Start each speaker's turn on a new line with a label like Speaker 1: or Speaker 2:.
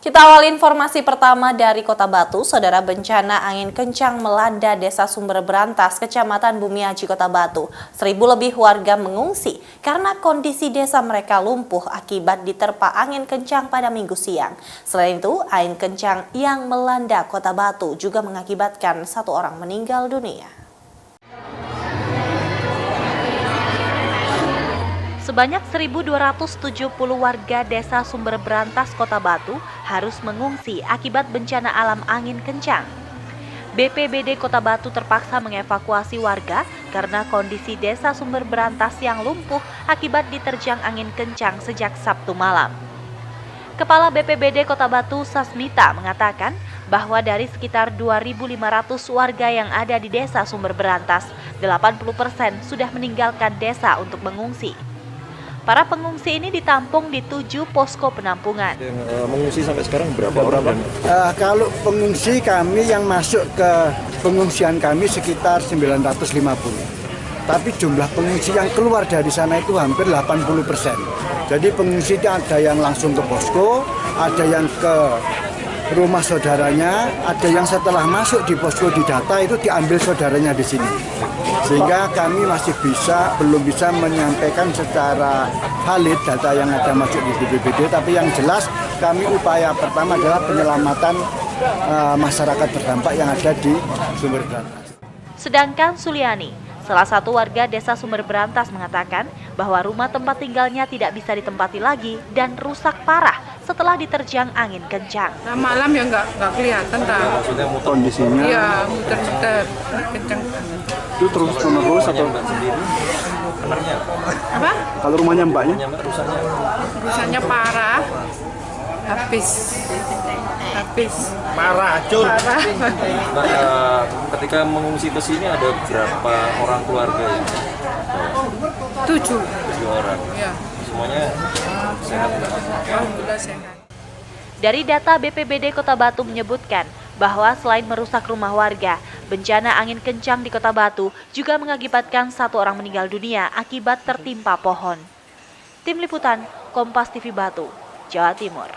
Speaker 1: Kita awali informasi pertama dari Kota Batu. Saudara, bencana angin kencang melanda Desa Sumber Berantas, Kecamatan Bumiaji, Kota Batu. 1.000 lebih warga mengungsi karena kondisi desa mereka lumpuh akibat diterpa angin kencang pada Minggu siang. Selain itu, angin kencang yang melanda Kota Batu juga mengakibatkan 1 orang meninggal dunia. Sebanyak 1.270 warga Desa Sumber Berantas, Kota Batu harus mengungsi akibat bencana alam angin kencang. BPBD Kota Batu terpaksa mengevakuasi warga karena kondisi Desa Sumber Berantas yang lumpuh akibat diterjang angin kencang sejak Sabtu malam. Kepala BPBD Kota Batu, Sasmita, mengatakan bahwa dari sekitar 2.500 warga yang ada di Desa Sumber Berantas, 80% sudah meninggalkan desa untuk mengungsi. Para pengungsi ini ditampung di 7 posko penampungan.
Speaker 2: Mengungsi sampai sekarang berapa orang?
Speaker 3: Kalau pengungsi kami yang masuk ke pengungsian kami sekitar 950. Tapi jumlah pengungsi yang keluar dari sana itu hampir 80%. Jadi pengungsi itu ada yang langsung ke posko, ada yang ke rumah saudaranya, ada yang setelah masuk di posko didata itu diambil saudaranya di sini. Sehingga kami masih belum bisa menyampaikan secara valid data yang ada masuk di BPBD, tapi yang jelas kami upaya pertama adalah penyelamatan masyarakat terdampak yang ada di Sumber Berantas.
Speaker 1: Sedangkan Suliani, salah satu warga Desa Sumber Berantas, mengatakan bahwa rumah tempat tinggalnya tidak bisa ditempati lagi dan rusak parah setelah diterjang angin kencang.
Speaker 4: Nah, malam ya nggak kelihatan tak.
Speaker 3: Kondisinya?
Speaker 4: Iya, muter-muter kencang.
Speaker 3: Itu terus menerus atau
Speaker 2: sendiri?
Speaker 4: Apa?
Speaker 3: kalau rumahnya mbaknya?
Speaker 4: Rusaknya parah. Habis.
Speaker 2: Parah, Cur.
Speaker 4: Parah.
Speaker 2: Nah, ketika mengungsi ke sini ada berapa orang keluarga ya?
Speaker 4: 7.
Speaker 2: 7 orang.
Speaker 4: Ya.
Speaker 2: Semuanya sehat.
Speaker 4: Alhamdulillah sehat.
Speaker 1: Dari data BPBD Kota Batu menyebutkan bahwa selain merusak rumah warga, bencana angin kencang di Kota Batu juga mengakibatkan 1 orang meninggal dunia akibat tertimpa pohon. Tim Liputan Kompas TV Batu, Jawa Timur.